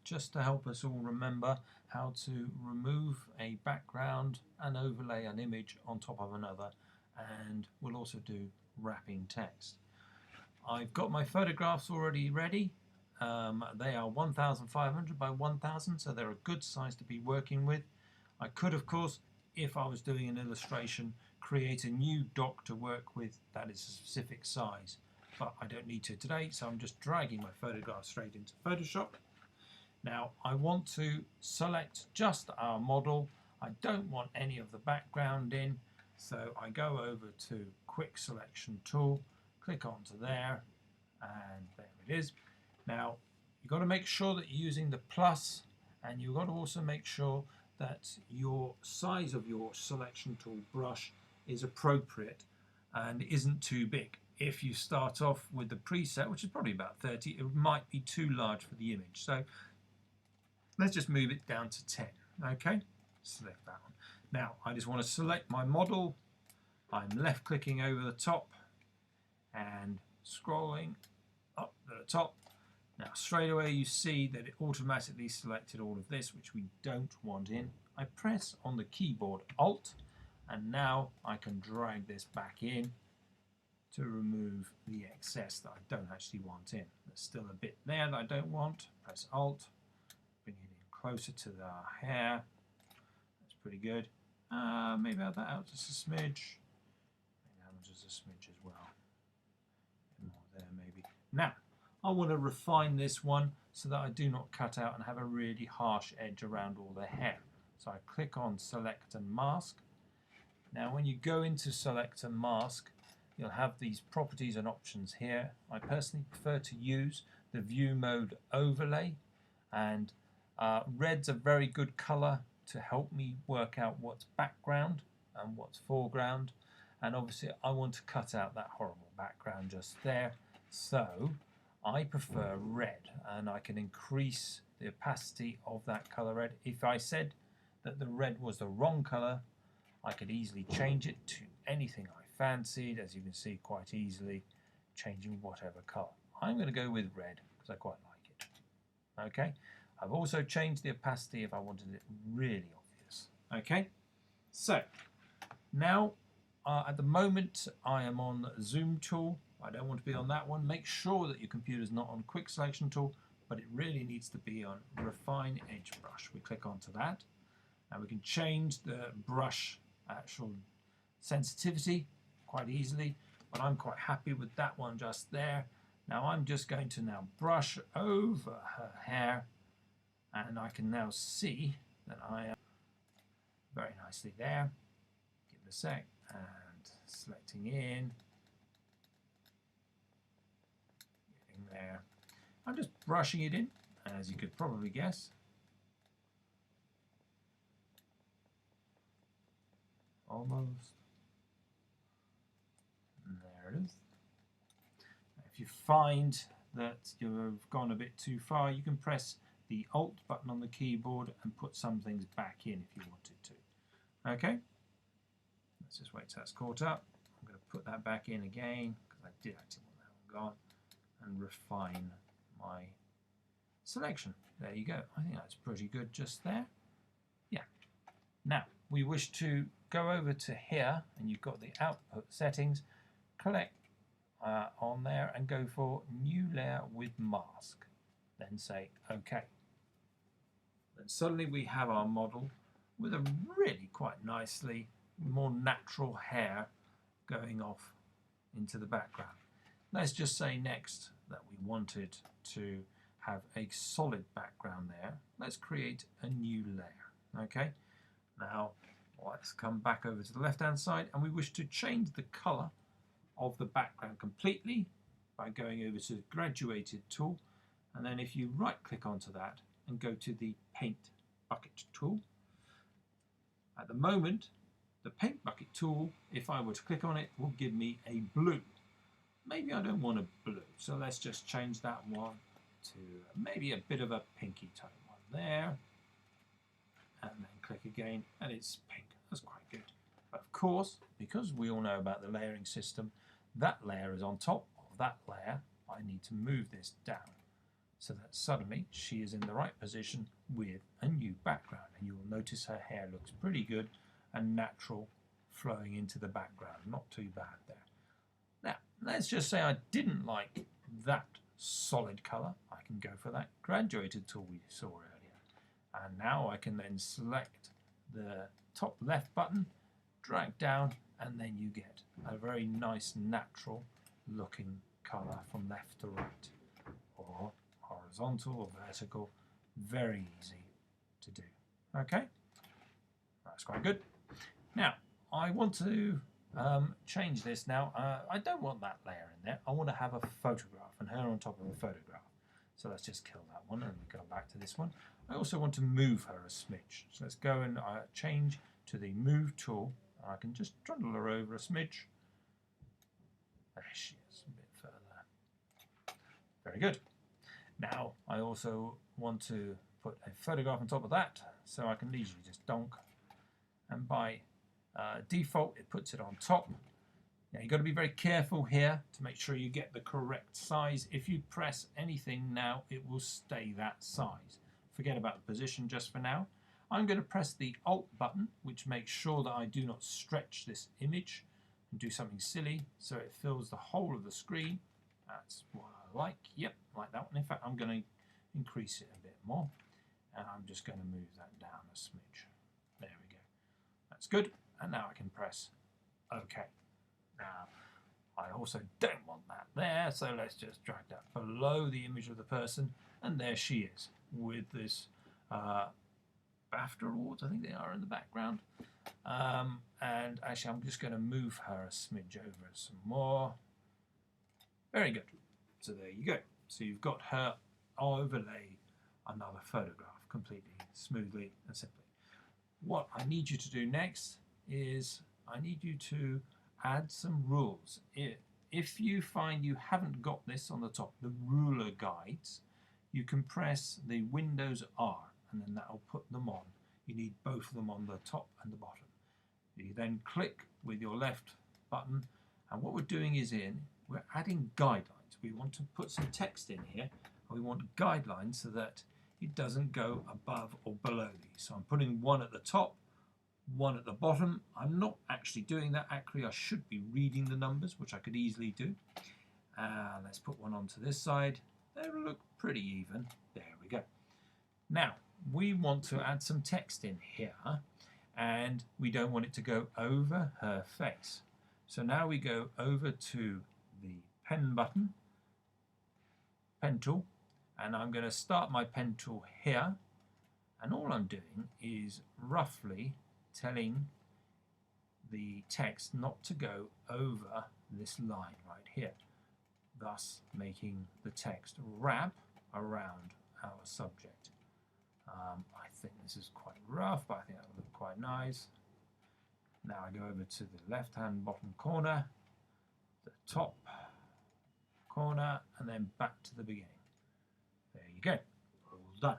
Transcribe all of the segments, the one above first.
just to help us all remember how to remove a background and overlay an image on top of another, and we'll also do wrapping text. I've got my photographs already ready. They are 1500 by 1000, so they're a good size to be working with. I could, of course, if I was doing an illustration, create a new doc to work with that is a specific size, but I don't need to today, so I'm just dragging my photograph straight into Photoshop. Now I want to select just our model. I don't want any of the background in, so I go over to Quick Selection Tool, click onto there, and there it is. Now you've got to make sure that you're using the plus, and you've got to also make sure that your size of your selection tool brush is appropriate and isn't too big. If you start off with the preset, which is probably about 30, it might be too large for the image. So let's just move it down to 10. Okay, select that one. Now I just want to select my model. I'm left clicking over the top and scrolling up to the top. Now straight away you see that it automatically selected all of this, which we don't want in. I press on the keyboard Alt, and now I can drag this back in to remove the excess that I don't actually want in. There's still a bit there that I don't want. Press Alt, bring it in closer to the hair. That's pretty good. Maybe add that out just a smidge. Maybe that one just a smidge as well. A bit more there maybe. Now, I want to refine this one so that I do not cut out and have a really harsh edge around all the hair. So I click on Select and Mask. Now when you go into Select and Mask, you'll have these properties and options here. I personally prefer to use the View Mode Overlay, and red's a very good colour to help me work out what's background and what's foreground, and obviously I want to cut out that horrible background just there, so I prefer red, and I can increase the opacity of that colour red. If I said that the red was the wrong colour, I could easily change it to anything I fancied, as you can see quite easily, changing whatever colour. I'm going to go with red because I quite like it. Okay, I've also changed the opacity if I wanted it really obvious. Okay, so now at the moment I am on Zoom tool. I don't want to be on that one. Make sure that your computer's not on Quick Selection Tool, but it really needs to be on Refine Edge Brush. We click onto that. Now we can change the brush actual sensitivity quite easily, but I'm quite happy with that one just there. Now I'm just going to now brush over her hair, and I can now see that I am very nicely there. Give it a sec, and selecting in. There. I'm just brushing it in, as you could probably guess. Almost. And there it is. If you find that you've gone a bit too far, you can press the Alt button on the keyboard and put some things back in if you wanted to. Okay? Let's just wait till that's caught up. I'm going to put that back in again because I did actually want that one gone, and refine my selection. There you go. I think that's pretty good just there. Yeah. Now we wish to go over to here, and you've got the output settings. Click on there and go for New Layer with Mask. Then say OK. Then suddenly we have our model with a really quite nicely more natural hair going off into the background. Let's just say next that we wanted to have a solid background there. Let's create a new layer. Okay. Now let's come back over to the left hand side, and we wish to change the color of the background completely by going over to the graduated tool, and then if you right click onto that and go to the paint bucket tool. At the moment the paint bucket tool, if I were to click on it, will give me a blue. Maybe I don't want a blue, so let's just change that one to maybe a bit of a pinky tone one there, and then click again and it's pink. That's quite good. But of course, because we all know about the layering system, that layer is on top of that layer. I need to move this down. so that suddenly she is in the right position with a new background. And you will notice her hair looks pretty good and natural flowing into the background. Not too bad there. Now, let's just say I didn't like that solid colour. I can go for that graduated tool we saw earlier. And now I can then select the top left button, drag down, and then you get a very nice natural looking colour from left to right, or horizontal or vertical. Very easy to do. Okay, that's quite good. Now I want to change this now. I don't want that layer in there. I want to have a photograph and her on top of a photograph. So let's just kill that one and go back to this one. I also want to move her a smidge. So let's go and change to the move tool. I can just trundle her over a smidge. There she is, a bit further. Very good. Now I also want to put a photograph on top of that, so I can easily just donk, and by default it puts it on top. Now you've got to be very careful here to make sure you get the correct size. If you press anything now, it will stay that size. Forget about the position just for now. I'm going to press the Alt button, which makes sure that I do not stretch this image and do something silly so it fills the whole of the screen. That's what I like. Yep, like that one. In fact, I'm going to increase it a bit more, and I'm just going to move that down a smidge. There we go. That's good. And now I can press OK. Now, I also don't want that there, so let's just drag that below the image of the person, and there she is with this BAFTA awards, I think they are in the background. And actually I'm just going to move her a smidge over some more. Very good. So there you go. So you've got her overlay another photograph completely, smoothly and simply. What I need you to do next is I need you to add some rules. If you find you haven't got this on the top, the ruler guides, you can press the Windows R and then that will put them on. You need both of them on the top and the bottom. You then click with your left button, and what we're doing is we're adding guidelines. We want to put some text in here, and we want guidelines so that it doesn't go above or below these. So I'm putting one at the top, one at the bottom. I'm not actually doing that. Actually, I should be reading the numbers, which I could easily do. Let's put one onto this side. They look pretty even. There we go. Now, we want to add some text in here, and we don't want it to go over her face. So now we go over to the pen button, pen tool, and I'm going to start my pen tool here, and all I'm doing is roughly telling the text not to go over this line right here, thus making the text wrap around our subject. I think this is quite rough, but I think that will look quite nice. Now I go over to the left hand bottom corner, the top corner, and then back to the beginning. There you go, all done.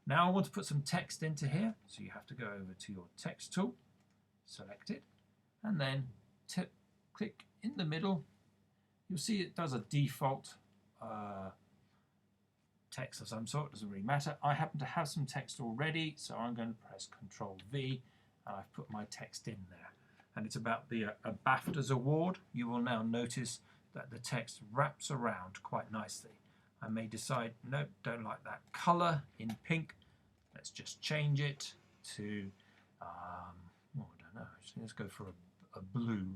Now I want to put some text into here, so you have to go over to your text tool, select it, and then click in the middle. You'll see it does a default text of some sort, doesn't really matter. I happen to have some text already, so I'm going to press Ctrl V, and I've put my text in there. And it's about the BAFTAs award. You will now notice that the text wraps around quite nicely. I may decide, nope, don't like that colour in pink. Let's just change it to, well, I don't know, actually, let's go for a blue.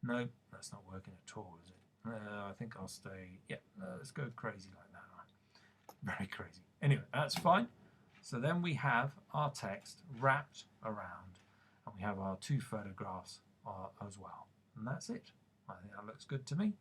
Nope, that's not working at all, is it? I think I'll stay, yeah, let's go crazy like that. Very crazy. Anyway, that's fine. So then we have our text wrapped around, and we have our two photographs as well. And that's it. I think that looks good to me.